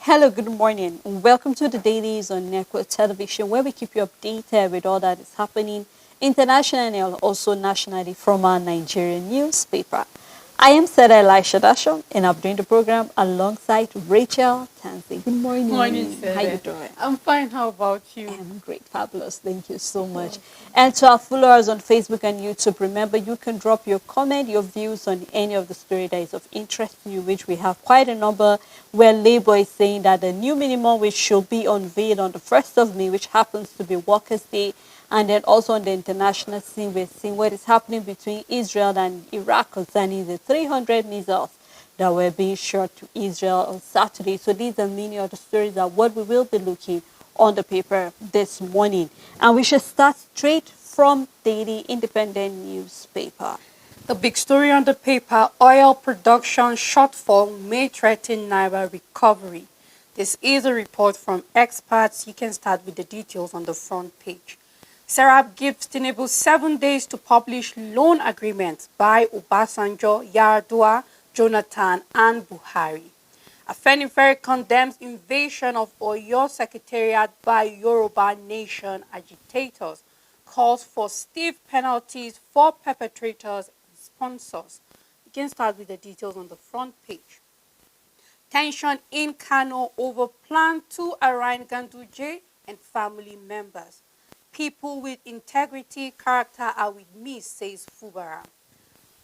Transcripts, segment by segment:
Hello, good morning. Welcome to the Dailies on Network Television, where we keep you updated with all that is happening internationally and also nationally from our Nigerian newspaper. I am Seda Elisha Dashon, and I'm doing the program alongside Rachel Tansey. Good Morning, morning. How you Sede. doing? I'm fine. How about you? I'm great, fabulous. Thank you so much. Welcome. And to our followers on Facebook and YouTube, remember you can drop your comment, your views on any of the story that is of interest to you, which we have quite a number. Where Labour is saying that the new minimum wage should be unveiled on the 1st of May, which happens to be Workers' Day. And then also on the international scene, we're seeing what is happening between Israel and Iraq concerning the 300 missiles that were being shot to Israel on Saturday. So these are many of the stories that what we will be looking on the paper this morning. And we should start straight from Daily Independent newspaper. The big story on the paper, oil production shortfall may threaten Naira recovery. This is a report from experts. You can start with the details on the front page. Serap gives Tinubu 7 days to publish loan agreements by Obasanjo, Yar'Adua, Jonathan, and Buhari. Afenifere condemns invasion of Oyo Secretariat by Yoruba Nation agitators, calls for stiff penalties for perpetrators and sponsors. You can start with the details on the front page. Tension in Kano over plan to arraign Ganduje and family members. People with integrity, character are with me, says Fubara.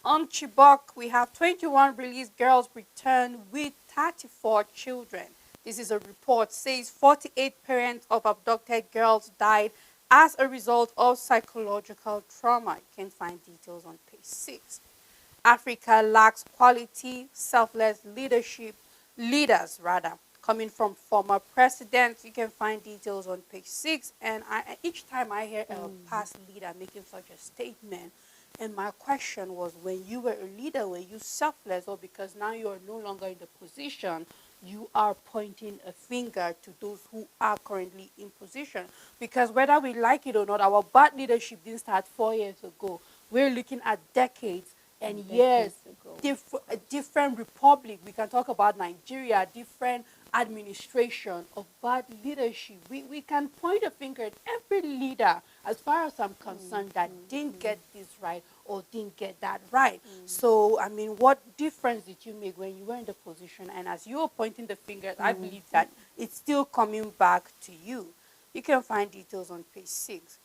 On Chibok, we have 21 released girls return with 34 children. This is a report says 48 parents of abducted girls died as a result of psychological trauma. You can find details on page 6. Africa lacks quality, selfless leaders rather, coming from former presidents. You can find details on page 6. And each time I hear a past leader making such a statement, and my question was, when you were a leader, were you selfless, or because now you are no longer in the position, you are pointing a finger to those who are currently in position? Because whether we like it or not, our bad leadership didn't start 4 years ago. We're looking at decades and years, Decades ago. different republic. We can talk about Nigeria, different administration of bad leadership. We can point a finger at every leader, as far as I'm concerned, that didn't get this right or didn't get that right. So, I mean, what difference did you make when you were in the position? And as you're pointing the finger, I believe that it's still coming back to you. You can find details on page 6.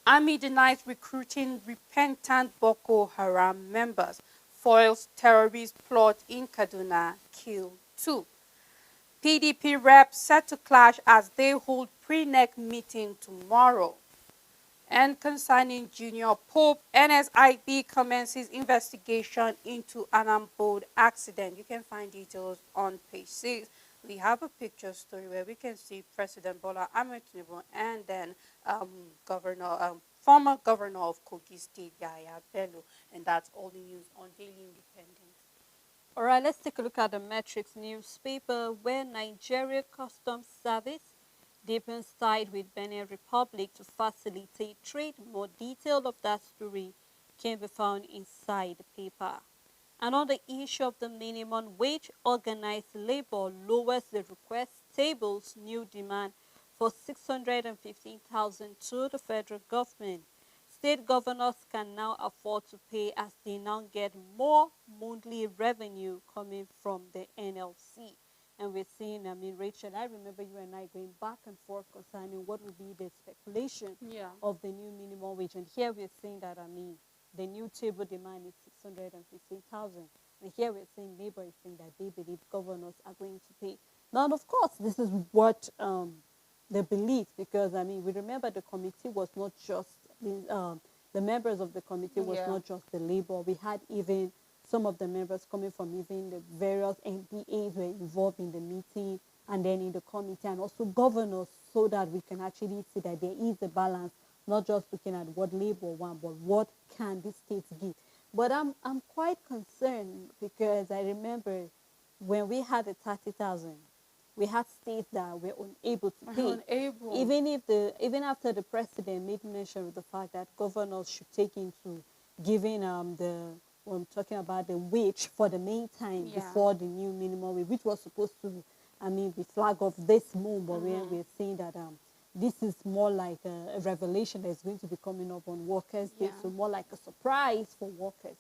Army denies recruiting repentant Boko Haram members. Foils terrorist plot in Kaduna, kill 2. PDP reps set to clash as they hold pre-NEC meeting tomorrow. And concerning Junior Pope, NSIB commences investigation into an boat accident. You can find details on page 6. We have a picture story where we can see President Bola Ahmed Tinubu and then former governor of Kogi State, Yahya Bello. And that's all the news on Daily Independent. All right, let's take a look at the Metrics newspaper, where Nigeria Customs Service deepens tied with Benin Republic to facilitate trade. More detail of that story can be found inside the paper. And on the issue of the minimum wage, organized labor lowers the request table's new demand for 615,000 to the federal government. State governors can now afford to pay as they now get more monthly revenue coming from the NLC. And we're seeing, I mean, Rachel, I remember you and I going back and forth concerning what would be the speculation Yeah. of the new minimum wage. And here we're saying that, I mean, the new table demand is 615,000. And here we're saying Labour is saying that they believe governors are going to pay. Now, of course, this is what they believe, because, I mean, we remember the committee was not just, the members of the committee was Yeah. not just the Labour. We had even some of the members coming from even the various MPAs were involved in the meeting and then in the committee, and also governors, so that we can actually see that there is a balance, not just looking at what Labour want, but what can the states give. But I'm quite concerned, because I remember when we had the 30,000, we had states that were unable to pay. Unable. Even after the president made mention of the fact that governors should take into giving the I'm talking about the wage for the meantime Yeah. before the new minimum wage, which was supposed to we flag off this month, but we're saying that this is more like a revelation that's going to be coming up on Workers' Day, Yeah. so more like a surprise for workers.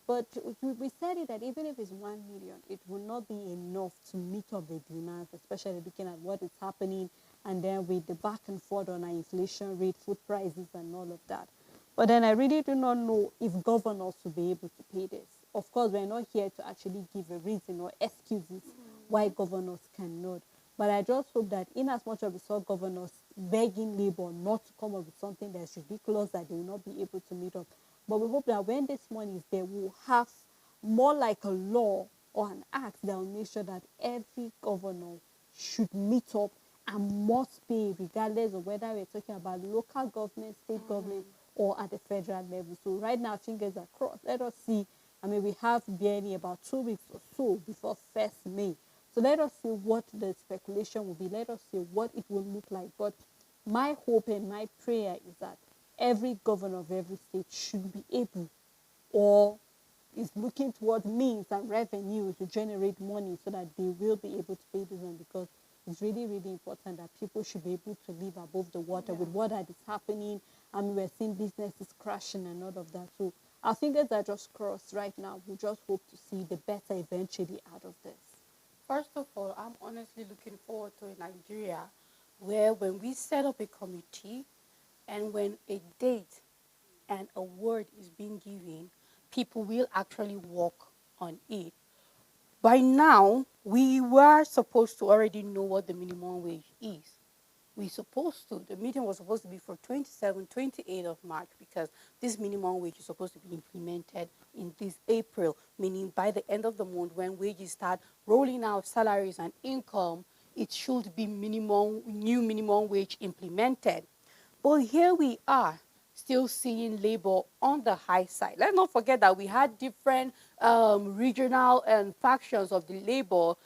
But we said it that even if it's 1 million, it will not be enough to meet up the demands, especially looking at what is happening and then with the back and forth on our inflation rate, food prices, and all of that. But then I really do not know if governors will be able to pay this. Of course, we're not here to actually give a reason or excuses why governors cannot. But I just hope that in as much as we saw governors begging Labour not to come up with something that's ridiculous that they will not be able to meet up. But we hope that when this money is there, we'll have more like a law or an act that will make sure that every governor should meet up and must pay regardless of whether we're talking about local government, state government, or at the federal level. So right now, fingers are crossed. Let us see. We have barely about 2 weeks or so before 1st May. So let us see what the speculation will be. Let us see what it will look like. But my hope and my prayer is that every governor of every state should be able or is looking toward means and revenue to generate money so that they will be able to pay this one, because it's really, really important that people should be able to live above the water with what that is happening. We're seeing businesses crashing and all of that. So our fingers are just crossed right now. We just hope to see the better eventually out of this. First of all, I'm honestly looking forward to a Nigeria where when we set up a committee and when a date and a word is being given, people will actually work on it. By now, we were supposed to already know what the minimum wage is. We supposed to. The meeting was supposed to be for 27, 28 of March, because this minimum wage is supposed to be implemented in this April, meaning by the end of the month when wages start rolling out salaries and income, it should be new minimum wage implemented. But here we are, still seeing labor on the high side. Let's not forget that we had different regional factions of the labor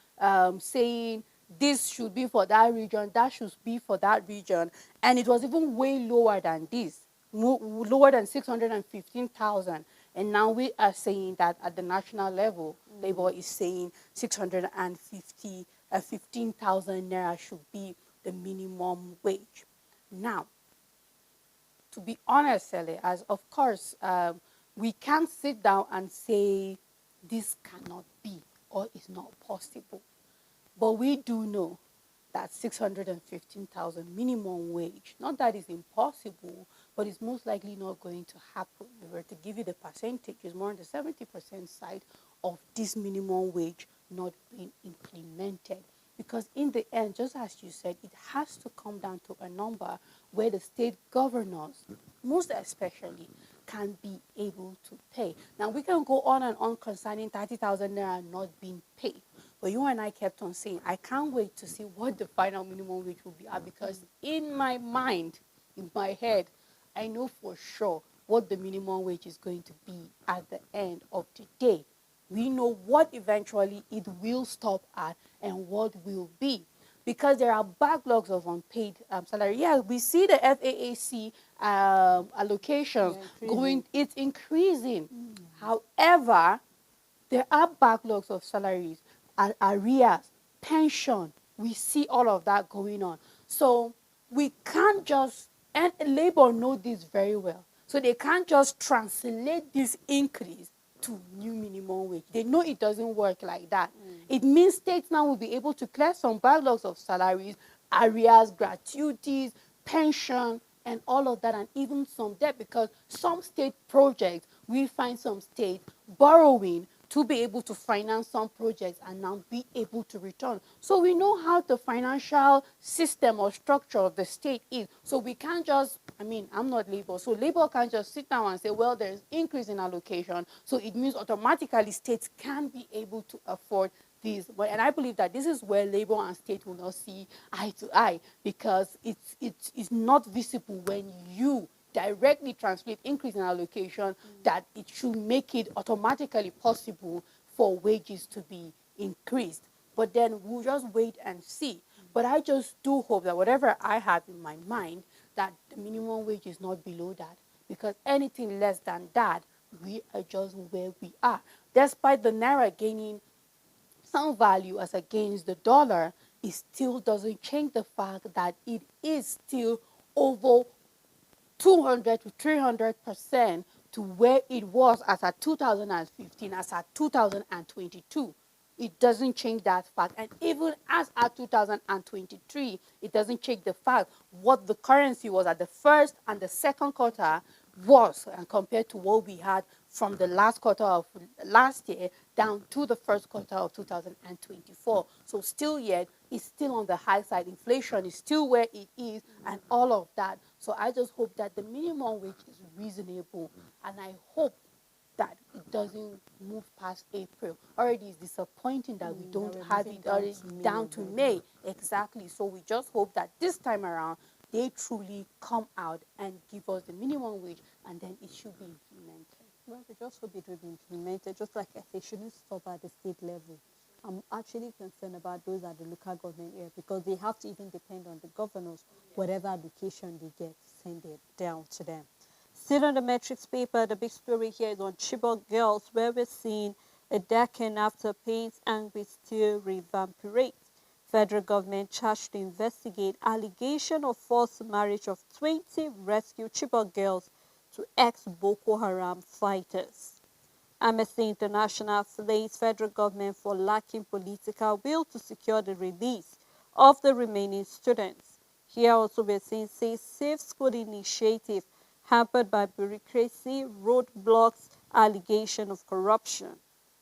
saying this should be for that region, that should be for that region. And it was even way lower than this, lower than 615,000. And now we are saying that at the national level, labor is saying 650, 15,000 naira should be the minimum wage. Now, to be honest, Sally, as of course, we can't sit down and say this cannot be or is not possible. But we do know that 615,000 minimum wage, not that it's impossible, but it's most likely not going to happen. If we were to give you the percentage, it's more on the 70% side of this minimum wage not being implemented. Because in the end, just as you said, it has to come down to a number where the state governors, most especially, can be able to pay. Now, we can go on and on concerning 30,000 naira not being paid. But you and I kept on saying, I can't wait to see what the final minimum wage will be at, because in my mind, in my head, I know for sure what the minimum wage is going to be at the end of the day. We know what eventually it will stop at and what will be, because there are backlogs of unpaid salary. Yeah, we see the FAAC allocations going, it's increasing. However, there are backlogs of salaries, arrears, pension. We see all of that going on. So we can't just, and labor know this very well. So they can't just translate this increase to new minimum wage. They know it doesn't work like that. It means states now will be able to clear some backlogs of salaries, arrears, gratuities, pension, and all of that, and even some debt, because some state projects, we find some states borrowing to be able to finance some projects and now be able to return. So we know how the financial system or structure of the state is. So we can't just, I'm not labor, so labor can't just sit down and say, well, there's increase in allocation, so it means automatically states can be able to afford this. But, and I believe that this is where labor and state will not see eye to eye, because it's not visible when you directly translate increase in allocation, that it should make it automatically possible for wages to be increased. But then we'll just wait and see. But I just do hope that whatever I have in my mind, that the minimum wage is not below that, because anything less than that, we are just where we are. Despite the naira gaining some value as against the dollar, it still doesn't change the fact that it is still over 200 to 300% to where it was as at 2015, as at 2022. It doesn't change that fact. And even as at 2023, it doesn't change the fact what the currency was at the first and the second quarter was, and compared to what we had from the last quarter of last year down to the first quarter of 2024. So still yet, it's still on the high side. Inflation is still where it is and all of that. So I just hope that the minimum wage is reasonable, and I hope that it doesn't move past April. Already it's disappointing that we don't have it already down to May. Exactly. So we just hope that this time around they truly come out and give us the minimum wage, and then it should be implemented. Well, we just hope it will be implemented. Just like I say, shouldn't stop at the state level. I'm actually concerned about those at the local government area because they have to even depend on the governors, whatever allocation they get, send it down to them. Still on the metrics paper, the big story here is on Chibok girls, where we're seeing a decade after pains angry still revampirate. Federal government charged to investigate allegation of forced marriage of 20 rescued Chibok girls to ex-Boko Haram fighters. Amnesty International flames federal government for lacking political will to secure the release of the remaining students. Here also we're seeing Safe School initiative hampered by bureaucracy, roadblocks, allegation of corruption.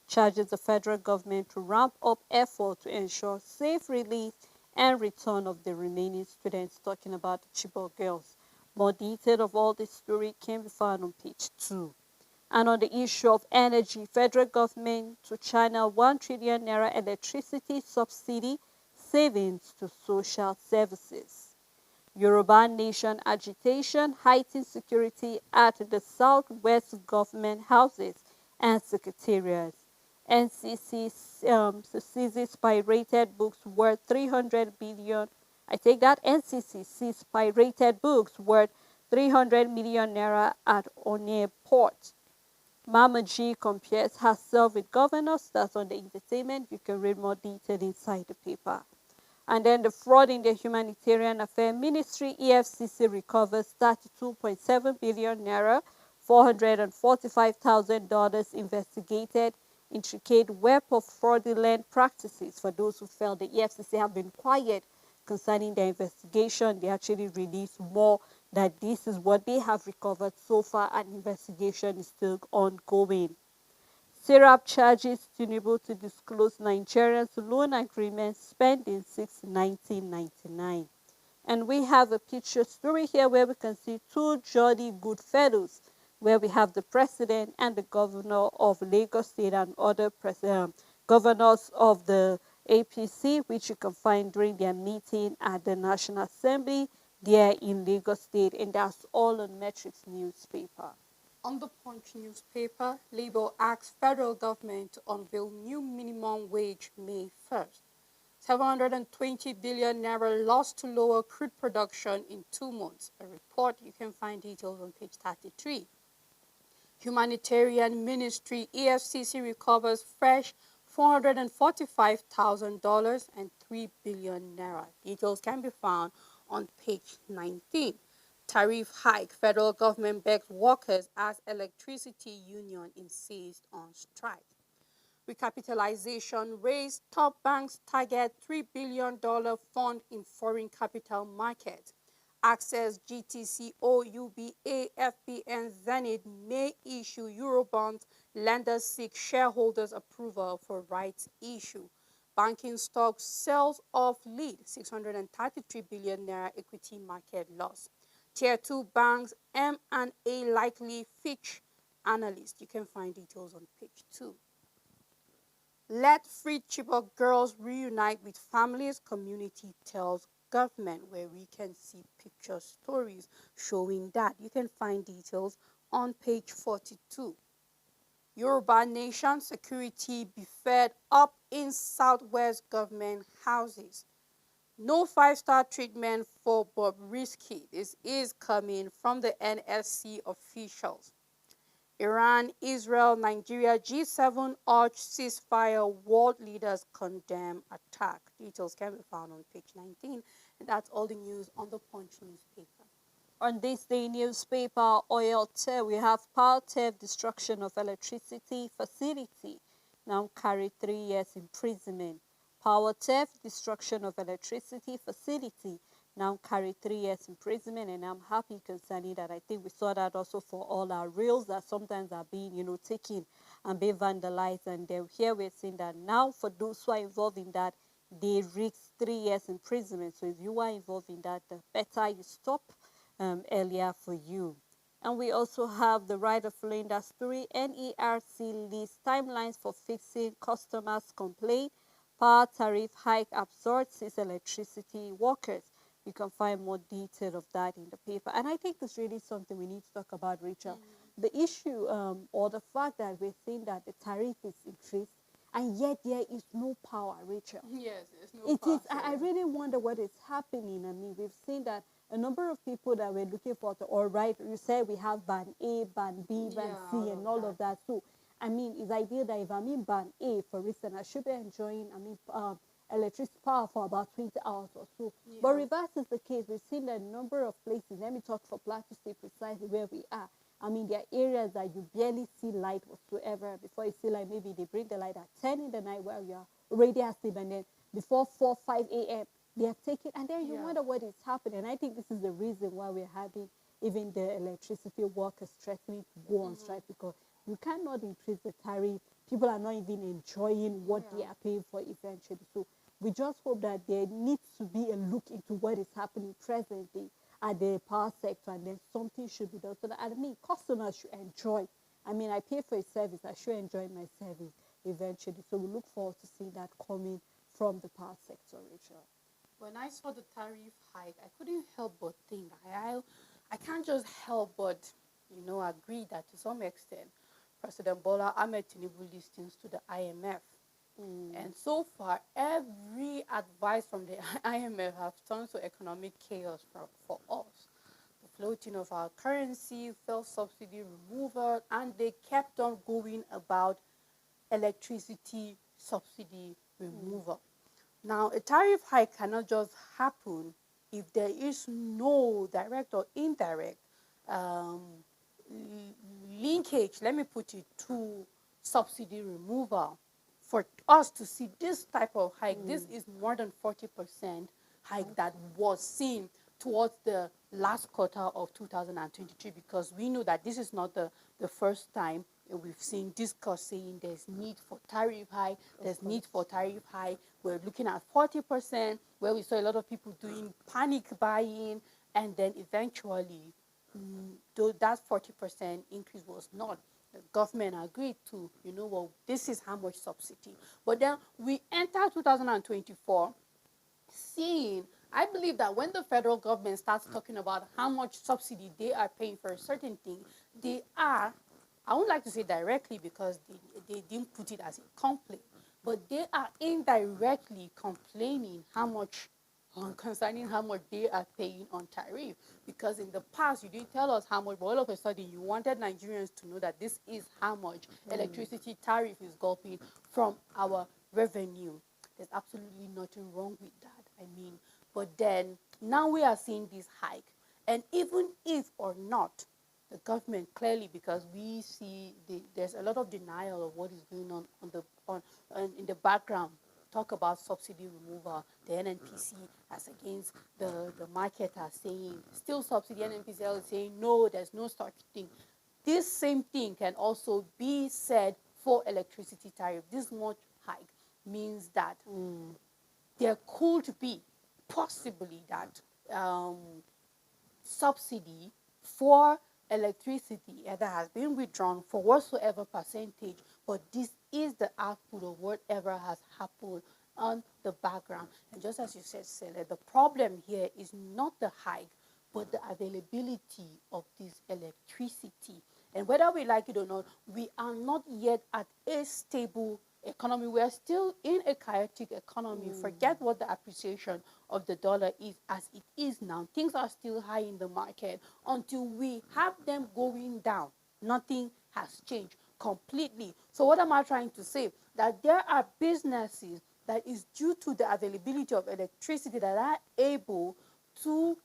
Charges the federal government to ramp up effort to ensure safe release and return of the remaining students, talking about the Chibok girls. More detail of all this story can be found on page 2. And on the issue of energy, federal government to China 1 trillion naira electricity subsidy savings to social services. Yoruba Nation agitation heightens security at the Southwest government houses and secretariats. NCC seizes pirated books worth 300 billion. I take that NCC seizes pirated books worth 300 million naira at Onye Port. Mama G compares herself with governors. That's on the entertainment. You can read more detail inside the paper. And then the fraud in the Humanitarian Affairs Ministry, EFCC recovers 32.7 billion naira, $445,000 investigated, intricate web of fraudulent practices. For those who felt the EFCC have been quiet concerning their investigation, they actually released more that this is what they have recovered so far, and investigation is still ongoing. Syrup charges Tinubu to disclose Nigerians' loan agreement spending since 1999. And we have a picture story here where we can see two jolly good fellows, where we have the president and the governor of Lagos State and other governors of the APC, which you can find during their meeting at the National Assembly there in Lagos State. And that's all on Metrics newspaper. On the Punch newspaper, Labour asks federal government to unveil new minimum wage May 1st. 720 billion naira lost to lower crude production in 2 months. A report, you can find details on page 33. Humanitarian Ministry EFCC recovers fresh $445,000 and 3 billion naira. Details can be found on page 19. Tariff hike. Federal government begs workers as electricity union insists on strike. Recapitalization raise. Top banks target $3 billion fund in foreign capital market. Access GTC, OUBA, FBN, Zenith may issue Eurobonds. Lenders seek shareholders' approval for rights issue. Banking stocks sells off lead. 633 billion naira equity market loss. Tier 2 banks M&A likely Fitch analyst. You can find details on page 2. Let free Chibok girls reunite with families, community tells government, where we can see picture stories showing that. You can find details on page 42. Yoruba Nation security be fed up in Southwest government houses. No five-star treatment for Bob Risky. This is coming from the NSC officials. Iran, Israel, Nigeria, G7 urge ceasefire. World leaders condemn attack. Details can be found on page 19. And that's all the news on the Punch newspaper. On this day newspaper, oil theft, we have power theft, destruction of electricity facility, now carry 3 years imprisonment. Power theft, destruction of electricity facility, now carry 3 years imprisonment. And I'm happy concerning that. I think we saw that also for all our reels that sometimes are being, taken and being vandalized. And then here we're seeing that now for those who are involved in that, they risk 3 years imprisonment. So if you are involved in that, the better you stop earlier for you. And we also have the right of Linda story. NERC lists timelines for fixing customers' complaint. Power tariff hike absorbs its electricity workers. You can find more detail of that in the paper. And I think it's really something we need to talk about, Rachel. The issue or the fact that we're seeing that the tariff is increased and yet there is no power, Rachel. Yes, there's no It is. power. I really wonder what is happening. I mean, we've seen that a number of people that were looking for the all right. You said we have band A, band B, band Yeah, C, all and of all that. of that. So, I mean, it's ideal that if I'm in band A, for instance, I should be enjoying, electricity power for about 20 hours or so. But Yeah. reverse is the case. We've seen that a number of places. Let me talk for Plateau State precisely where we are. I mean, there are areas that you barely see light whatsoever. Before you see light, maybe they bring the light at 10 in the night while you are already asleep, and then before 4, 5 a.m., they have taken, and then you Yeah. wonder what is happening. And I think this is the reason why we're having even the electricity workers threatening to go on strike, because you cannot increase the tariff. People are not even enjoying what they Yeah. are paying for eventually. So we just hope that there needs to be a look into what is happening presently at the power sector, and then something should be done so that, I mean, customers should enjoy. I mean, I pay for a service, I should enjoy my service eventually. So we look forward to seeing that coming from the power sector, Rachel. When I saw the tariff hike, I couldn't help but think. I can't just help but, agree that to some extent, President Bola Ahmed Tinubu listens to the IMF. And so far, every advice from the IMF have turned to economic chaos for us. The floating of our currency, fuel subsidy removal, and they kept on going about electricity subsidy removal. Now, a tariff hike cannot just happen if there is no direct or indirect um, linkage, let me put it, to subsidy removal. For us to see this type of hike, this is more than 40% hike that was seen towards the last quarter of 2023, because we know that this is not the first time we've seen discuss saying there's need for tariff high, there's need for tariff high. We're looking at 40%, where we saw a lot of people doing panic buying, and then eventually though that 40% increase was not, the government agreed to, well, this is how much subsidy. But then we enter 2024 seeing, I believe that when the federal government starts talking about how much subsidy they are paying for a certain thing, they are, I won't like to say directly because they didn't put it as a complaint, but they are indirectly complaining how much concerning how much they are paying on tariff. Because in the past you didn't tell us how much, but all of a sudden you wanted Nigerians to know that this is how much electricity tariff is gulping from our revenue. There's absolutely nothing wrong with that. I mean, but then now we are seeing this hike, and even if or not, the government clearly, because we see there's a lot of denial of what is going on in the background. Talk about subsidy removal. The NNPC as against the market are saying still subsidy. NNPC is saying no, there's no such thing. This same thing can also be said for electricity tariff. This much hike means that there could be possibly that subsidy for electricity that has been withdrawn for whatsoever percentage, but this is the output of whatever has happened on the background. And just as you said, Sele, the problem here is not the hike, but the availability of this electricity. And whether we like it or not, we are not yet at a stable economy. We are still in a chaotic economy. Forget what the appreciation of the dollar is as it is now. Things are still high in the market. Until we have them going down, nothing has changed completely. So what am I trying to say? That there are businesses that is due to the availability of electricity that are able to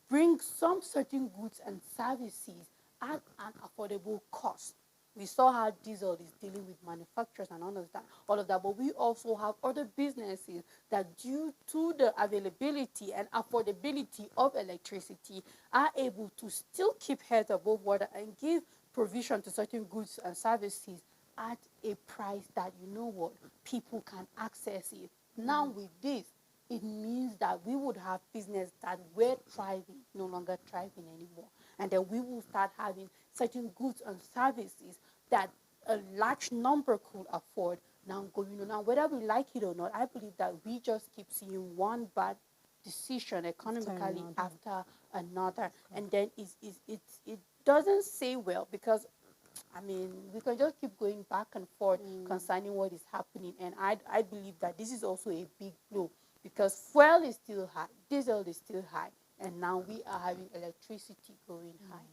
bring some certain goods and services at an affordable cost. We saw how diesel is dealing with manufacturers and all of that, but we also have other businesses that, due to the availability and affordability of electricity, are able to still keep heads above water and give provision to certain goods and services at a price that, you know what, people can access it. Now with this, it means that we would have business that were thriving, no longer thriving anymore. And then we will start having certain goods and services that a large number could afford now going on. Now, whether we like it or not, I believe that we just keep seeing one bad decision economically after another. And then it doesn't say well, because I mean, we can just keep going back and forth concerning what is happening. And I believe that this is also a big blow, because fuel is still high, diesel is still high, and now we are having electricity going high.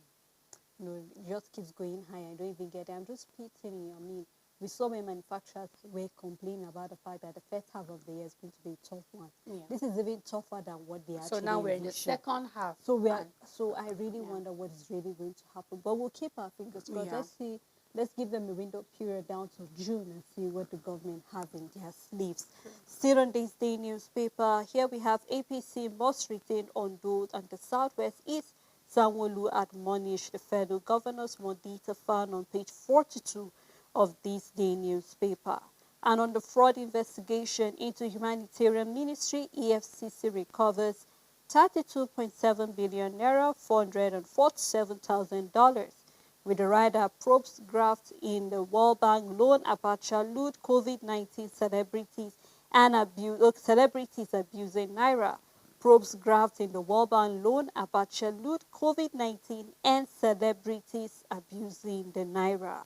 No, it just keeps going high. I don't even get it. I'm just pitying. I mean, we saw when manufacturers were complaining about the fact that the first half of the year is going to be a tough one. Yeah. This is even tougher than what they So actually now we're in the envisioned. second half. So I really wonder what is really going to happen. But we'll keep our fingers crossed. Yeah. Let's give them a window period down to June and see what the government has in their sleeves. Still on this day newspaper, here we have APC must retain on board, and the Southwest East Sanwo-Olu admonished the federal governors. More data found on page 42 of this day newspaper. And on the fraud investigation into humanitarian ministry, EFCC recovers 32.7 billion naira, $447,000. With the rider probes graft in the World Bank loan, Abacha loot COVID-19 celebrities and celebrities abusing naira. Probes graft in the World Bank loan, Abacha loot COVID-19 and celebrities abusing the naira.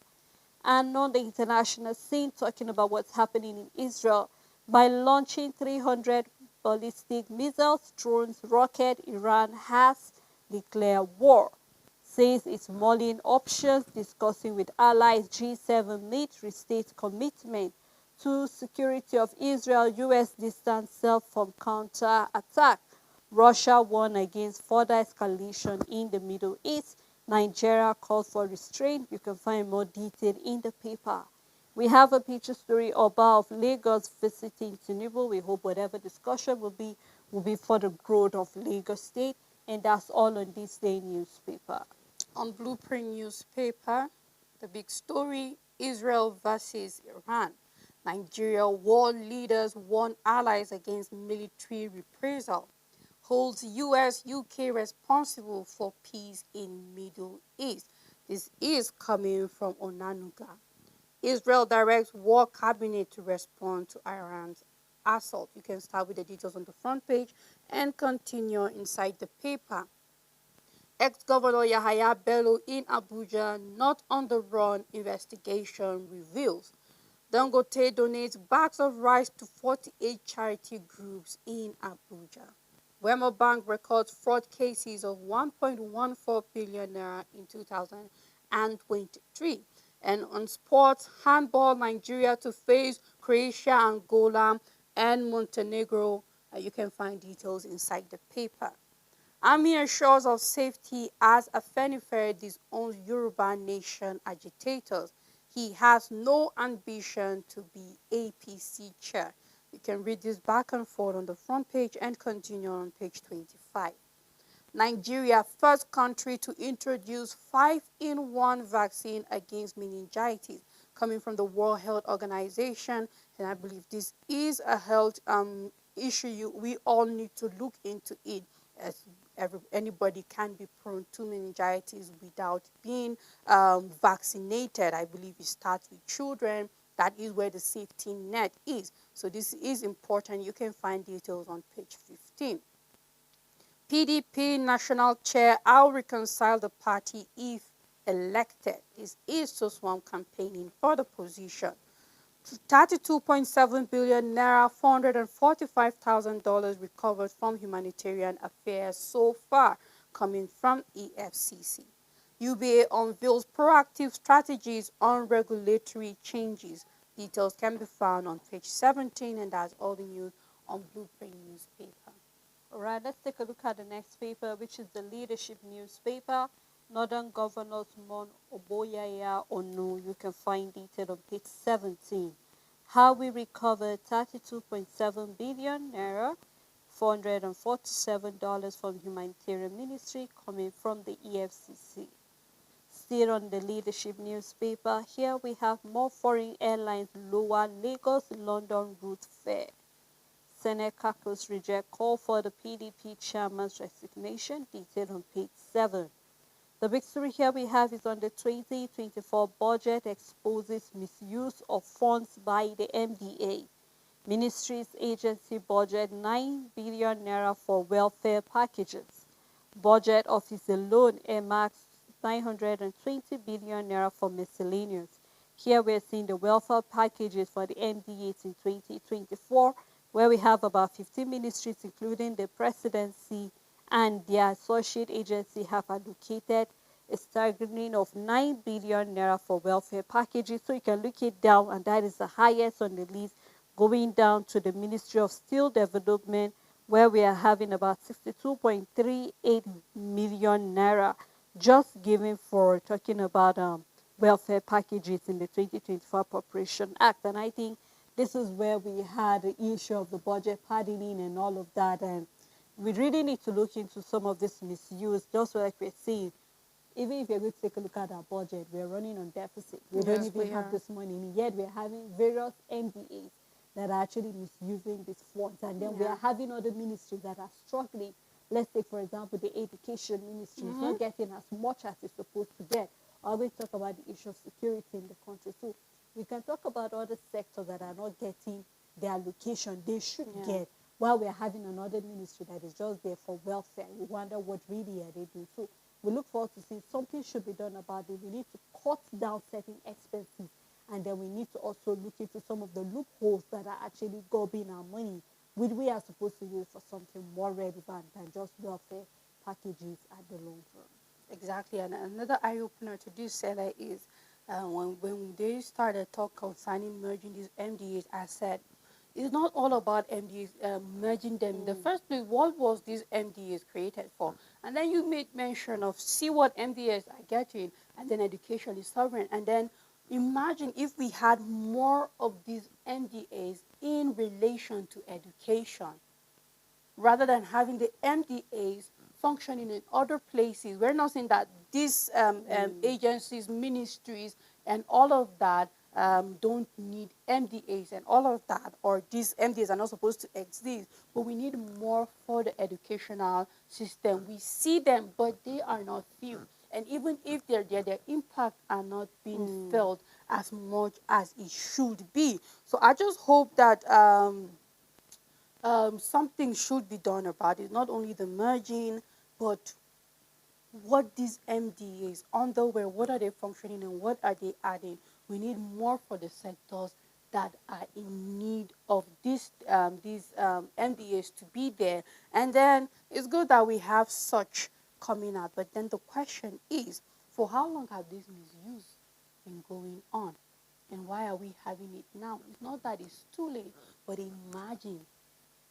And on the international scene, talking about what's happening in Israel, by launching 300 ballistic missiles, drones, rocket, Iran has declared war. Says it's mulling options, discussing with allies. G7 military state commitment to security of Israel. U.S. distance self from counter-attack. Russia warned against further escalation in the Middle East. Nigeria calls for restraint. You can find more detail in the paper. We have a picture story about Lagos visiting Tinubu. We hope whatever discussion will be for the growth of Lagos State. And that's all on this day newspaper. On Blueprint newspaper, the big story, Israel versus Iran. Nigeria world leaders warn allies against military reprisal. Holds US, UK responsible for peace in Middle East. This is coming from Onanuga. Israel directs war cabinet to respond to Iran's assault. You can start with the details on the front page and continue inside the paper. Ex-Governor Yahaya Bello in Abuja, not on the run, investigation reveals. Dangote donates bags of rice to 48 charity groups in Abuja. Wema Bank records fraud cases of 1.14 billion naira in 2023. And on sports, handball, Nigeria to face Croatia, Angola, and Montenegro. You can find details inside the paper. Army assures of safety as Afenifere disowns Yoruba nation agitators. He has no ambition to be APC chair. You can read this back and forth on the front page and continue on page 25. Nigeria, first country to introduce 5-in-1 vaccine against meningitis, coming from the World Health Organization. And I believe this is a health issue we all need to look into it, as anybody can be prone to meningitis without being vaccinated. I believe it starts with children. That is where the safety net is. So this is important. You can find details on page 15. PDP National Chair, I'll reconcile the party if elected. This is Soswam campaigning for the position. 32.7 billion naira, $445,000 recovered from humanitarian affairs so far, coming from EFCC. UBA unveils proactive strategies on regulatory changes. Details can be found on page 17, and that's all the news on Blueprint newspaper. All right, let's take a look at the next paper, which is the leadership newspaper. Northern Governors Mon Oboyaya Onu. You can find detail on page 17. How we recovered 32.7 billion naira, $447 from humanitarian ministry coming from the EFCC. Still on the leadership newspaper, here we have more foreign airlines lower Lagos-London route fare. Senate caucus reject call for the PDP chairman's resignation, detailed on page 7. The big story here we have is on the 2024 budget exposes misuse of funds by the MDA. Ministry's agency budget 9 billion naira for welfare packages. Budget office alone earmarks 920 billion naira for miscellaneous. Here we're seeing the welfare packages for the MDAs in 2024, where we have about 15 ministries, including the presidency and their associate agency, have allocated a staggering of 9 billion naira for welfare packages. So you can look it down, and that is the highest on the list, going down to the Ministry of Steel Development, where we are having about 62.38 million naira just given for talking about welfare packages in the 2024 Appropriation Act. And I think this is where we had the issue of the budget pardoning and all of that. And we really need to look into some of this misuse, just like we're seeing. Even if you're going to take a look at our budget, we're running on deficit. We don't Yes, even we have are. this money, and yet we're having various MDAs that are actually misusing these funds. And then we are having other ministries that are struggling. Let's take, for example, the education ministry is not getting as much as it's supposed to get. I always talk about the issue of security in the country. So we can talk about other sectors that are not getting the allocation they should get, while we're having another ministry that is just there for welfare. We wonder what really are they doing. So we look forward to seeing something should be done about it. We need to cut down certain expenses, and then we need to also look into some of the loopholes that are actually gobbing our money, which we are supposed to use for something more relevant than just welfare packages at the long run. Exactly, and another eye opener to this seller is when they started talk concerning merging these MDAs. I said it's not all about MDAs merging them in the first place. What was these MDAs created for? And then you made mention of see what MDAs are getting, and then education is sovereign. And then imagine if we had more of these MDAs in relation to education rather than having the MDAs functioning in other places. We're not saying that these agencies, ministries, and all of that don't need MDAs and all of that, or these MDAs are not supposed to exist, but we need more for the educational system. We see them, but they are not few. And even if they're there, their impact are not being felt as much as it should be. So I just hope that something should be done about it. Not only the merging, but what these MDAs underwear, what are they functioning and what are they adding? We need more for the sectors that are in need of these MDAs to be there. And then it's good that we have such coming out. But then the question is, for how long have this misuse been going on? And why are we having it now? It's not that it's too late, but imagine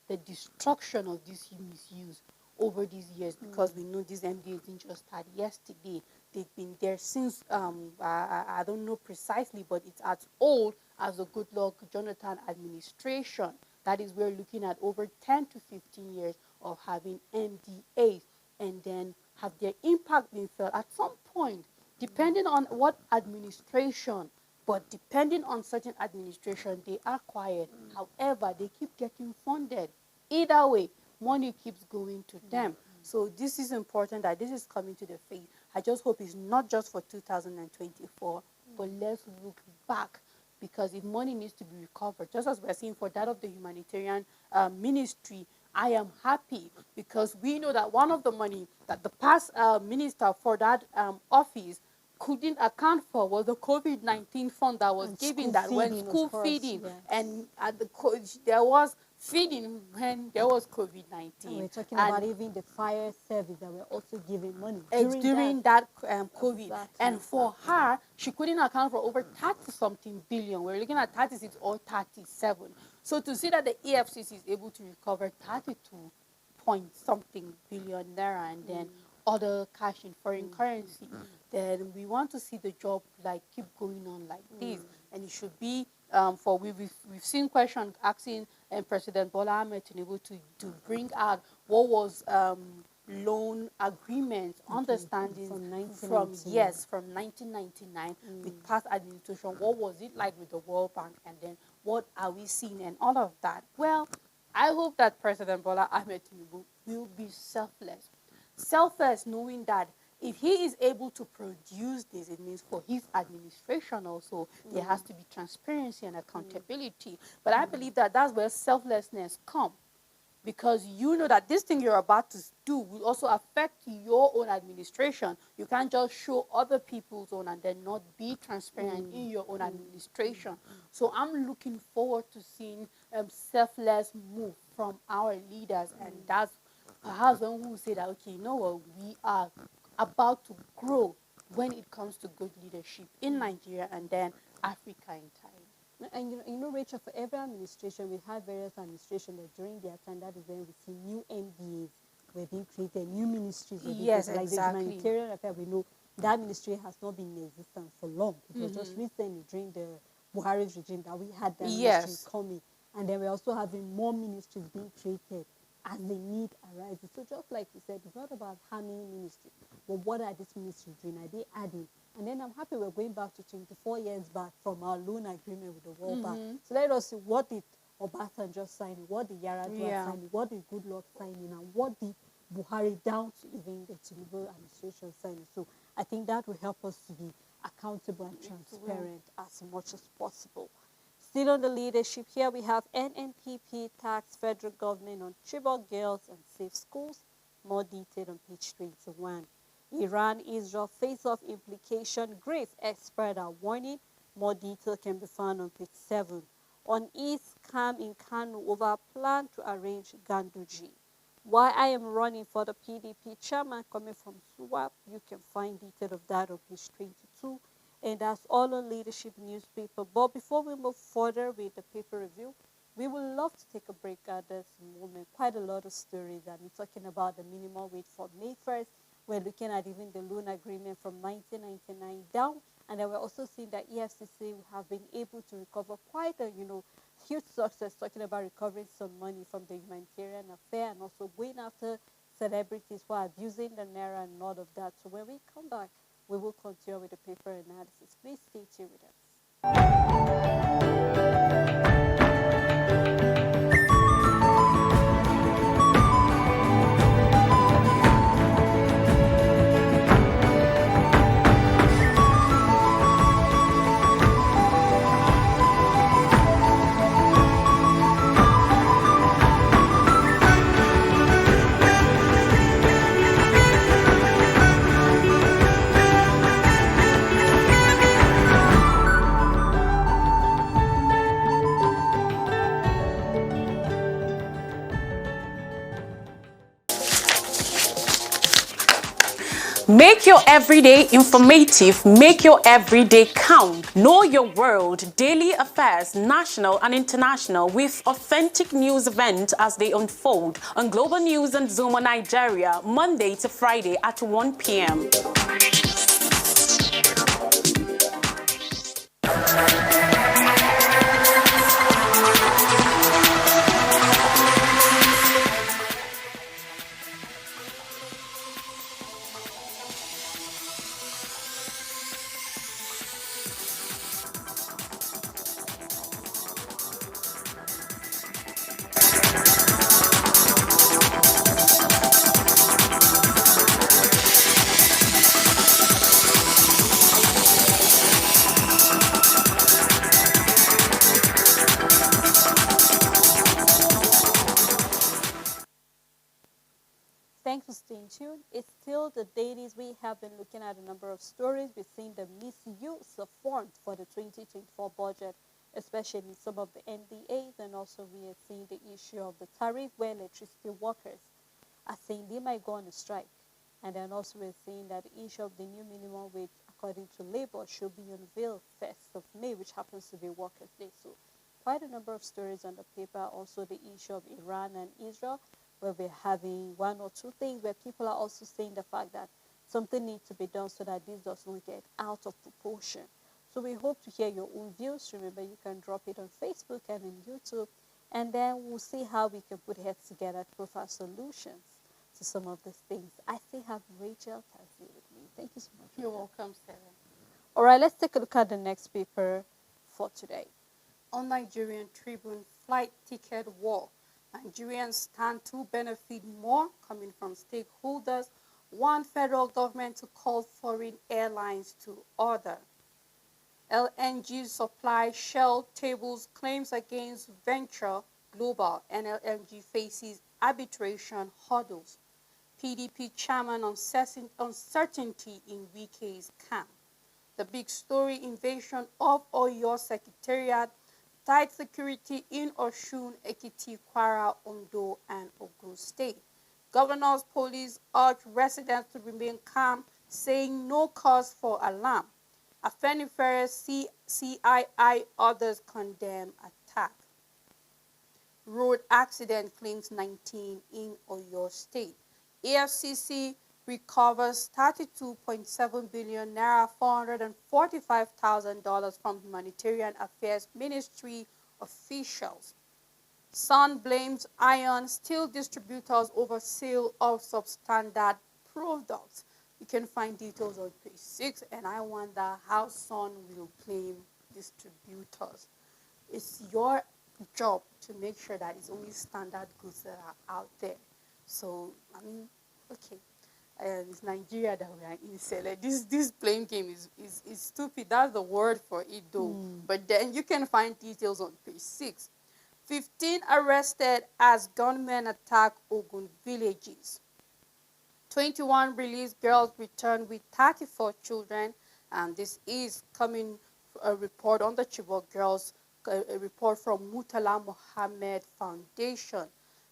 the destruction of this misuse over these years, because we know these MDAs didn't just start yesterday. They've been there since I don't know precisely, but it's as old as the Goodluck Jonathan administration. That is, we're looking at over 10 to 15 years of having MDAs, and then have their impact been felt at some point, depending on what administration. But depending on certain administration, they are quiet. However, they keep getting funded. Either way, money keeps going to them. So this is important that this is coming to the face. I just hope it's not just for 2024, but let's look back, because if money needs to be recovered, just as we're seeing for that of the humanitarian ministry, I am happy because we know that one of the money that the past minister for that office couldn't account for was the COVID-19 fund that was And given, school that went feeding, of school course, feeding, yes. and at there was feeding when there was And we're COVID-19. talking And about even the fire service that we're also giving money it's during that COVID. Exactly. And for her, she couldn't account for over 30 something billion. We're looking at 36 or 37. So to see that the EFCC is able to recover 32 point something billion naira and then other cash in foreign currency, then we want to see the job like keep going on like this. And it should be for we've seen questions asking President Bola Ahmed Tinubu to bring out what was loan agreements, understandings From from 1999. yes from 1999 with past administration. What was it like with the World Bank, and then what are we seeing and all of that? Well, I hope that President Bola Ahmed Tinubu will be selfless. Selfless, knowing that if he is able to produce this, it means for his administration also, there has to be transparency and accountability. But I believe that that's where selflessness comes, because you know that this thing you're about to do will also affect your own administration. You can't just show other people's own and then not be transparent in your own administration. So I'm looking forward to seeing selfless move from our leaders, and that's perhaps when we will say that, okay, you know what, we are about to grow when it comes to good leadership in Nigeria and then Africa entirely. And Rachel, for every administration, we had various administrations that during their time, that is when we see new MDAs were being created, new ministries were being Yes, created. Like exactly. the humanitarian affair, we know that ministry has not been in existence for long. It was just recently during the Buhari's regime that we had that ministry coming. And then we're also having more ministries being created as the need arises. So just like you said, it's not about how many ministries, but what are these ministries doing? Are they adding? And then I'm happy we're going back to 24 years back from our loan agreement with the World Bank. So let us see what did Obasanjo sign, what did Yaradua sign, what did Goodluck sign, and what did Buhari down to even the Tinubu administration sign. So I think that will help us to be accountable and transparent as much as possible. Still on the leadership here, we have NNPP tax federal government on Chibok girls and safe schools. More detail on page 21. Iran-Israel face-off implication grave, expert are warning. More detail can be found on page 7. Unease calm in Kanu over plan to arrange Ganduji. Why I am running for the PDP chairman coming from SWAP, you can find detail of that on page 22. And that's all on leadership newspaper. But before we move further with the paper review, we would love to take a break at this moment. Quite a lot of stories. I'm talking about the minimum wage for May 1st. We're looking at even the loan agreement from 1999 down. And then we're also seeing that EFCC have been able to recover quite a, huge success, talking about recovering some money from the humanitarian affair and also going after celebrities who are abusing the naira and all of that. So when we come back, we will continue with the paper analysis. Please stay tuned with us. Make your everyday informative, make your everyday count. Know your world, daily affairs, national and international, with authentic news events as they unfold on Global News and Zoom on Nigeria, Monday to Friday at 1 p.m. Thanks for staying tuned. It's still the dailies. We have been looking at a number of stories. We've seen the misuse of funds for the 2024 budget, especially some of the NDAs, and also we are seeing the issue of the tariff where electricity workers are saying they might go on a strike. And then also we're seeing that the issue of the new minimum wage, according to Labour, should be unveiled 1st of May, which happens to be Workers' Day. So quite a number of stories on the paper. Also the issue of Iran and Israel, where we're having one or two things where people are also saying the fact that something needs to be done so that this does not get out of proportion. So we hope to hear your own views. Remember, you can drop it on Facebook and on YouTube, and then we'll see how we can put heads together to provide solutions to some of these things. I still have Rachel Tazi with me. Thank you so much. You're welcome, Sarah. All right, let's take a look at the next paper for today. On Nigerian Tribune, flight ticket war. Nigerians stand to benefit more coming from stakeholders. Want federal government to call foreign airlines to order. LNG supply Shell tables claims against Venture Global, and LNG faces arbitration hurdles. PDP chairman uncertainty in Wike's camp. The big story: invasion of Oyo Secretariat, tight security in Osun, Ekiti, Kwara, Ondo, and Ogun State. Governor's police urge residents to remain calm, saying no cause for alarm. Afenifere CII others condemn attack. Road accident claims 19 in Oyo State. AFCC recovers 32.7 billion naira, $445,000 from Humanitarian Affairs Ministry officials. Sun blames iron steel distributors over sale of substandard products. You can find details on page 6, and I wonder how Sun will blame distributors. It's your job to make sure that it's only standard goods that are out there. So, I mean, okay. It's Nigeria that we are in. So like this blame game is stupid. That's the word for it, though. But then you can find details on page 6. 15 arrested as gunmen attack Ogun villages. 21 released girls return with 34 children. And this is coming a report on the Chibok girls, a report from Mutala Mohammed Foundation.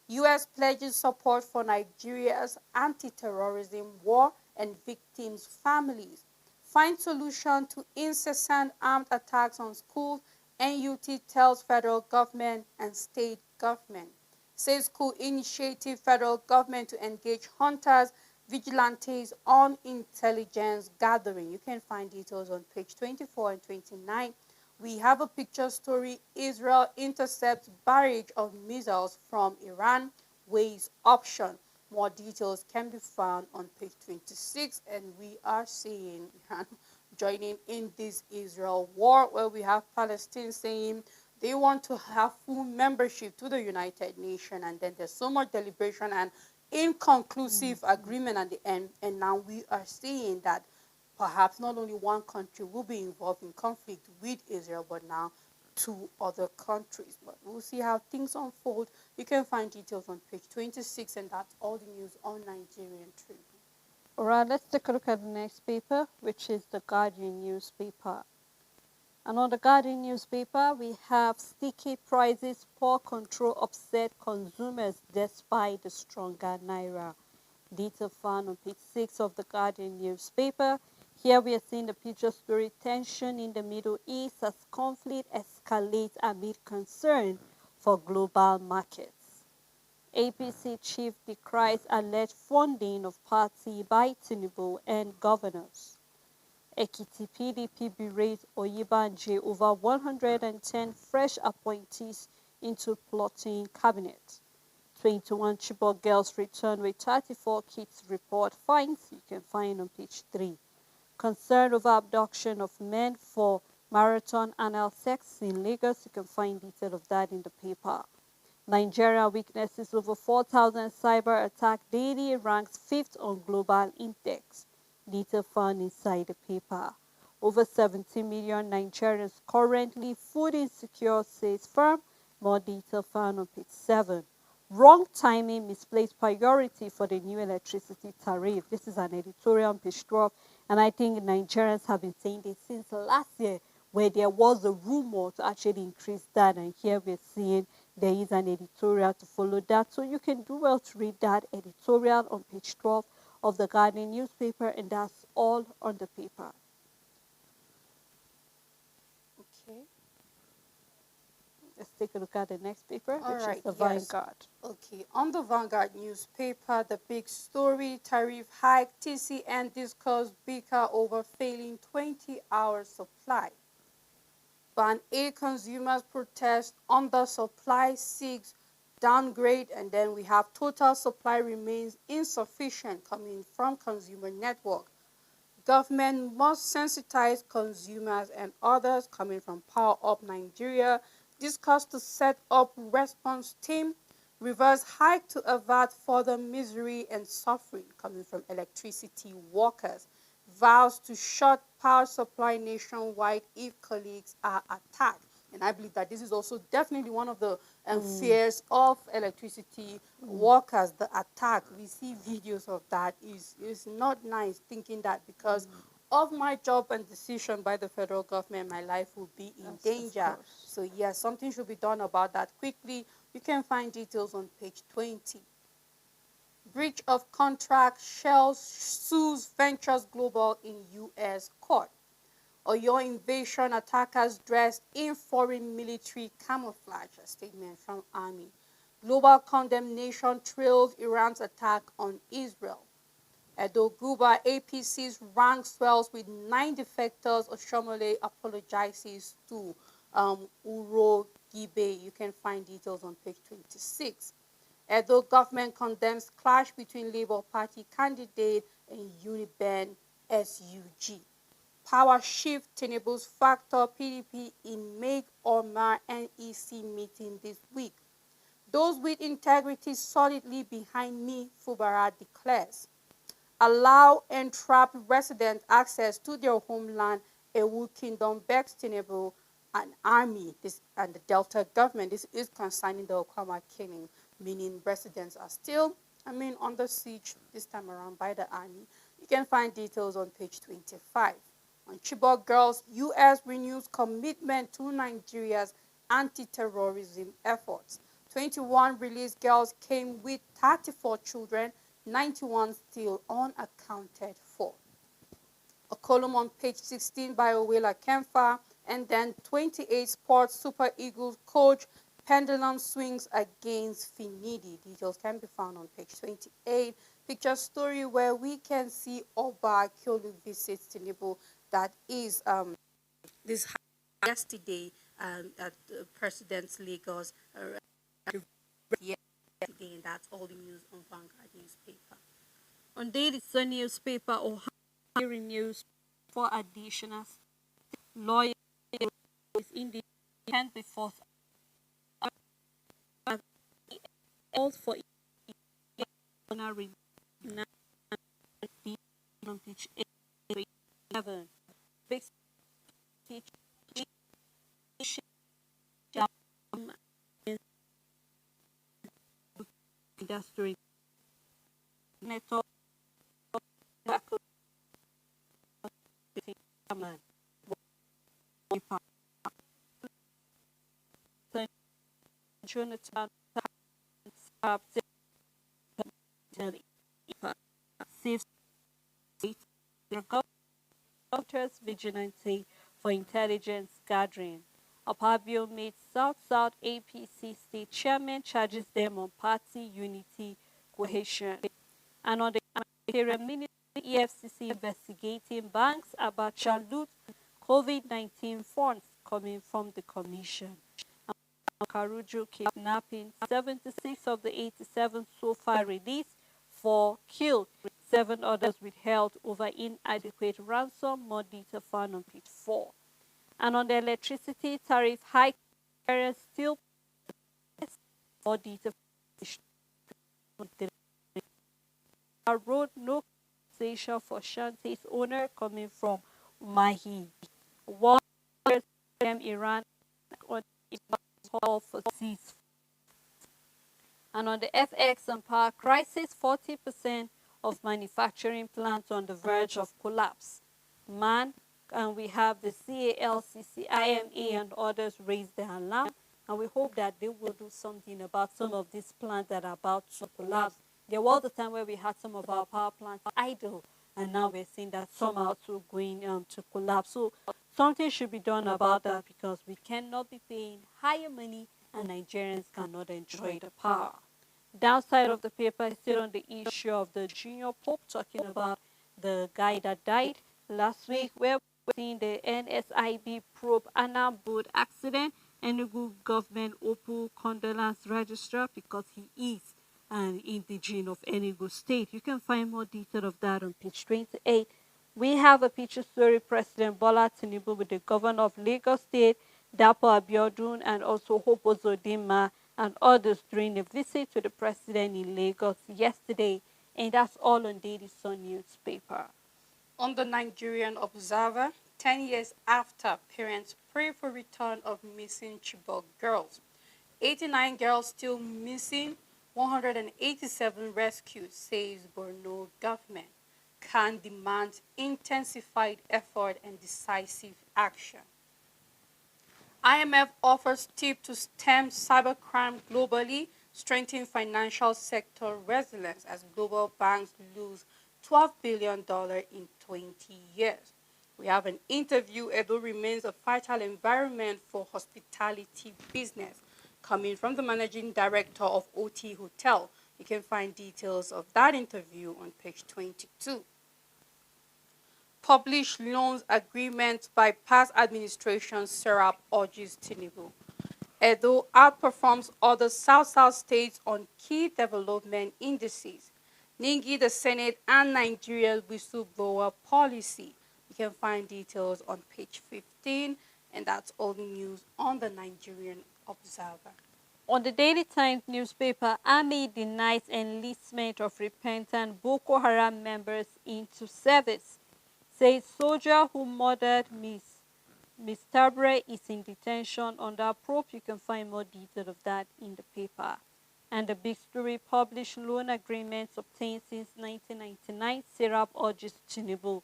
U.S. pledges support for Nigeria's anti-terrorism war and victims' families. Find solution to incessant armed attacks on schools. NUT tells federal government and state government. Says school initiative federal government to engage hunters, vigilantes on intelligence gathering. You can find details on page 24 and 29. We have a picture story. Israel intercepts barrage of missiles from Iran, weighs option. More details can be found on page 26, and we are seeing Iran joining in this Israel war, where we have Palestine saying they want to have full membership to the United Nations, and then there's so much deliberation and inconclusive agreement at the end, and now we are seeing that perhaps not only one country will be involved in conflict with Israel, but now two other countries. But we'll see how things unfold. You can find details on page 26, and that's all the news on Nigerian Tribune. All right, let's take a look at the next paper, which is the Guardian newspaper. And on the Guardian newspaper, we have sticky prices, poor control upset consumers despite the stronger naira. Detail found on page 6 of the Guardian newspaper. Here we are seeing the picture story: tension in the Middle East as conflict escalates amid concern for global markets. APC chief decries alleged funding of party by Tinubu and governors. Ekiti PDP berates Oyibanje over 110 fresh appointees into plotting cabinet. 21 Chibok girls return with 34 kids, report finds. You can find on page 3. Concern over abduction of men for marathon anal sex in Lagos. You can find detail of that in the paper. Nigeria witnesses over 4,000 cyber attack daily, ranks 5th on global index. Detail found inside the paper. Over 70 million Nigerians currently food insecure, says firm. More detail found on page 7. Wrong timing, misplaced priority for the new electricity tariff. This is an editorial on page 12, and I think Nigerians have been saying this since last year where there was a rumor to actually increase that. And here we're seeing there is an editorial to follow that. So you can do well to read that editorial on page 12 of the Guardian newspaper, and that's all on the paper. Okay. Let's take a look at the next paper, All which is right, the yes. Vanguard. Okay, on the Vanguard newspaper, the big story, tariff hike, TCN discuss Bika over failing 20-hour supply. Ban A consumers protest under supply seeks downgrade, and then we have total supply remains insufficient coming from consumer network. Government must sensitize consumers and others coming from Power Up Nigeria. Discuss to set up response team. Reverse hike to avert further misery and suffering coming from electricity workers. Vows to shut power supply nationwide if colleagues are attacked. And I believe that this is also definitely one of the fears of electricity workers, the attack. We see videos of that. Is not nice thinking that because of my job and decision by the federal government, my life will be in Yes, of danger. course. So yes, something should be done about that quickly. You can find details on page 20. Breach of contract, Shell sues Ventures Global in U.S. court. Or your invasion attackers dressed in foreign military camouflage, a statement from Army. Global condemnation trails Iran's attack on Israel. Edo Guba APC's rank swells with 9 defectors. Oshomole apologizes to Uro Gibe. You can find details on page 26. Edo government condemns clash between Labour Party candidate and Uniben SUG. Power shift Tinubu's factor PDP in make or mar NEC meeting this week. Those with integrity solidly behind me, Fubara declares. Allow entrapped residents access to their homeland, Ewu Kingdom begs Tinubu and army and the Delta government. This is concerning the Okwama killing, meaning residents are still, under siege this time around by the army. You can find details on page 25. On Chibok girls, U.S. renews commitment to Nigeria's anti-terrorism efforts. 21 released girls came with 34 children, 91 still unaccounted for. A column on page 16 by Owela Kemfa, and then 28 Sports Super Eagles coach pendulum swings against Finidi. Details can be found on page 28. Picture story where we can see Oba Kyolu visits Tinubu. That is this yesterday at the President's Lagos. Yesterday, and that's all the news on Vanguard newspaper. On Daily Sun newspaper, Ohio renews for additional lawyer is in the 10th before all for on page 11. Big speech industry network Jonathan saves Reuters vigilante for intelligence gathering. Opabio made South-South APC state chairman charges them on party unity cohesion. And on the Humanitarian Ministry, EFCC investigating banks about loot COVID-19 funds coming from the commission. Karuju kidnapping, 76 of the 87 so far released, 4 killed, 7 others withheld over inadequate ransom. More detail found on page 4. And on the electricity tariff hike, still more detail. A road no compensation for Shanti's owner coming from Mahi. One Iran on call for cease. And on the FX and power crisis, 40% of manufacturing plants on the verge of collapse. Man and we have the CALCC, IMA, and others raise their alarm, and we hope that they will do something about some of these plants that are about to collapse. There was a time where we had some of our power plants idle, and now we're seeing that some are also going to collapse. So something should be done about that, because we cannot be paying higher money and Nigerians cannot enjoy the power. Downside of the paper is still on the issue of the junior pope, talking about the guy that died last week, where we're seeing the NSIB probe Anna boat accident. Enugu government Opal condolence registrar, because he is an indigene of Enugu state. You can find more detail of that on page 28. We have a picture story, President Bola Tinubu with the governor of Lagos State, Dapo Abiodun, and also Hope Uzodinma, and others during a visit to the president in Lagos yesterday. And that's all on Daily Sun newspaper. On the Nigerian Observer, 10 years after parents pray for return of missing Chibok girls. 89 girls still missing, 187 rescued, says Borno government. Can demand intensified effort and decisive action. IMF offers tip to stem cybercrime globally, strengthen financial sector resilience as global banks lose $12 billion in 20 years. We have an interview, Edo remains a fertile environment for hospitality business, coming from the managing director of OT Hotel. You can find details of that interview on page 22. Published loans agreement by past administration, Serap urges Tinubu. Edo outperforms other South-South states on key development indices. Ningi, the Senate, and Nigeria's whistleblower policy. You can find details on page 15, and that's all the news on the Nigerian Observer. On the Daily Times newspaper, Army denies enlistment of repentant Boko Haram members into service. Says soldier who murdered Miss Tabre is in detention under probe. You can find more detail of that in the paper. And the big story, published loan agreements obtained since 1999. Serap urges Tinubu.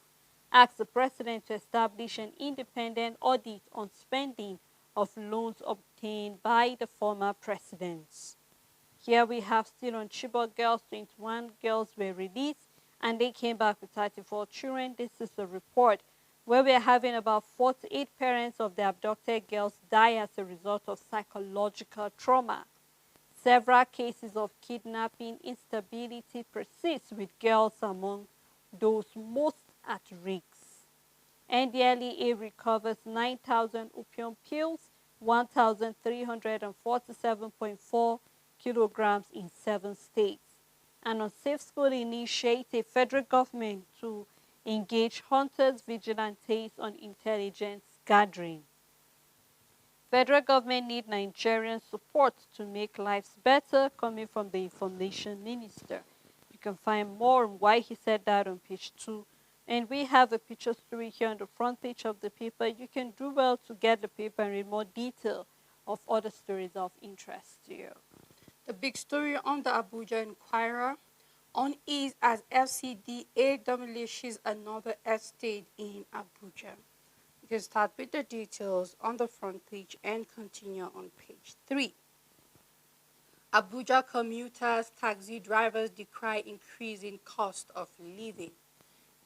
Asks the president to establish an independent audit on spending of loans obtained by the former presidents. Here we have still on Chibok girls, 21 girls were released and they came back with 34 children. This is a report where we are having about 48 parents of the abducted girls die as a result of psychological trauma. Several cases of kidnapping instability persist, with girls among those most at risk. NDLEA recovers 9,000 opium pills, 1,347.4 kilograms in 7 states. And on Safe School initiative, federal government to engage hunters, vigilantes on intelligence gathering. Federal government need Nigerian support to make lives better, coming from the information minister. You can find more on why he said that on page 2. And we have a picture story here on the front page of the paper. You can do well to get the paper and read more detail of other stories of interest to you. The big story on the Abuja Inquirer, unease as FCDA demolishes another estate in Abuja. You can start with the details on the front page and continue on page 3. Abuja commuters, taxi drivers decry increasing cost of living.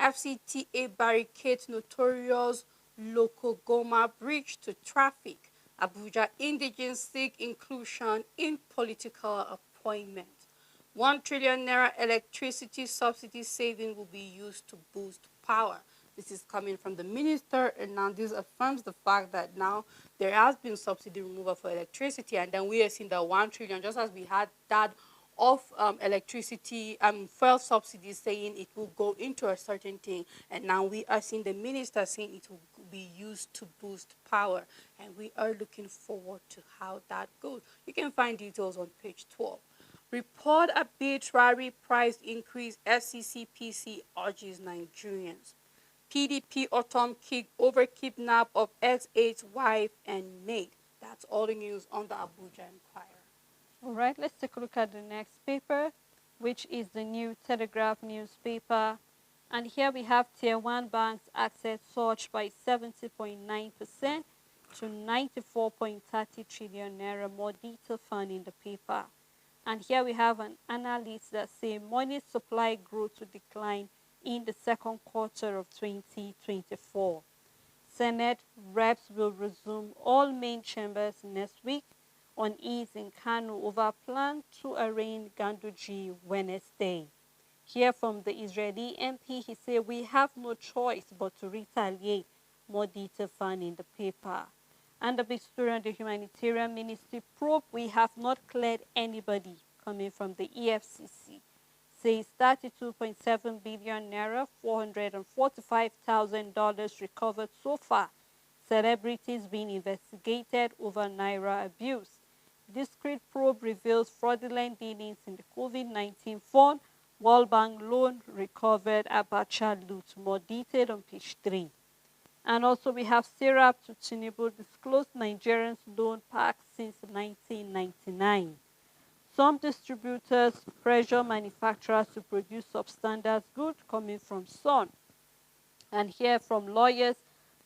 FCTA barricades notorious Loco Goma bridge to traffic. Abuja indigenes seek inclusion in political appointments. 1 trillion naira electricity subsidy saving will be used to boost power. This is coming from the minister, and now this affirms the fact that now there has been subsidy removal for electricity, and then we are seeing that 1 trillion, just as we had that of electricity fuel subsidies saying it will go into a certain thing, and now we are seeing the minister saying it will be used to boost power, and we are looking forward to how that goes. You can find details on page 12. Report arbitrary price increase, FCCPC urges Nigerians. PDP autumn kick over kidnap of ex-8's wife and maid. That's all the news on the Abuja Inquirer. All right, let's take a look at the next paper, which is the New Telegraph newspaper. And here we have Tier 1 banks assets surged by 70.9% to 94.30 trillion naira. More detail found in the paper. And here we have an analyst that say money supply grew to decline in the second quarter of 2024. Senate reps will resume all main chambers next week on ease in Kano over plan to arraign Ganduji Wednesday. Here from the Israeli MP, he said, we have no choice but to retaliate. More detail found in the paper. And the big story on the humanitarian ministry probe, we have not cleared anybody coming from the EFCC. Says 32.7 billion naira, $445,000 recovered so far. Celebrities being investigated over naira abuse. Discreet probe reveals fraudulent dealings in the COVID-19 fund. World Bank loan recovered. Abacha loot. More detailed on page 3. And also we have Serap to Tinubu disclosed Nigerians loan pack since 1999. Some distributors pressure manufacturers to produce substandard goods coming from Sun. And here from lawyers,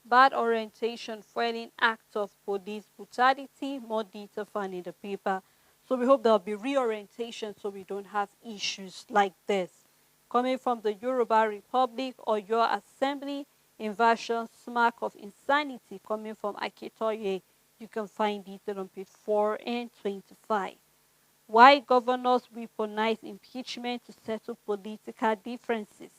bad orientation foiling acts of police brutality. More detail found in the paper. So we hope there'll be reorientation so we don't have issues like this. Coming from the Yoruba Republic or your assembly, inversion smack of insanity coming from Akitoye. You can find detail on page 4 and 25. Why governors weaponize impeachment to settle political differences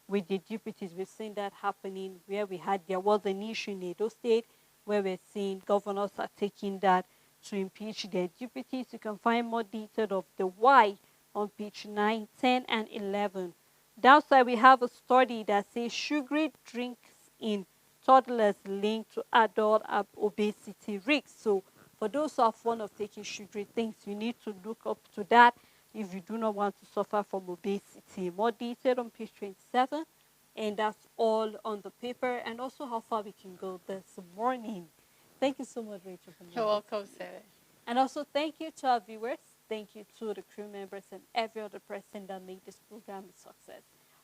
with the deputies. We've seen that happening where there was an issue in Edo State where we're seeing governors are taking that to impeach their deputies. You can find more detail of the why on page 9, 10, and 11. Downside, we have a study that says sugary drinks in toddlers linked to adult obesity risks. So for those who are fond of taking sugary things, you need to look up to that if you do not want to suffer from obesity. More detail on page 27. And that's all on the paper, and also how far we can go this morning. Thank you so much, Rachel. You're welcome, Sarah. And also thank you to our viewers. Thank you to the crew members and every other person that made this program a success.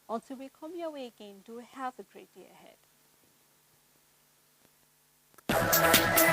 Until we come your way again, do have a great day ahead.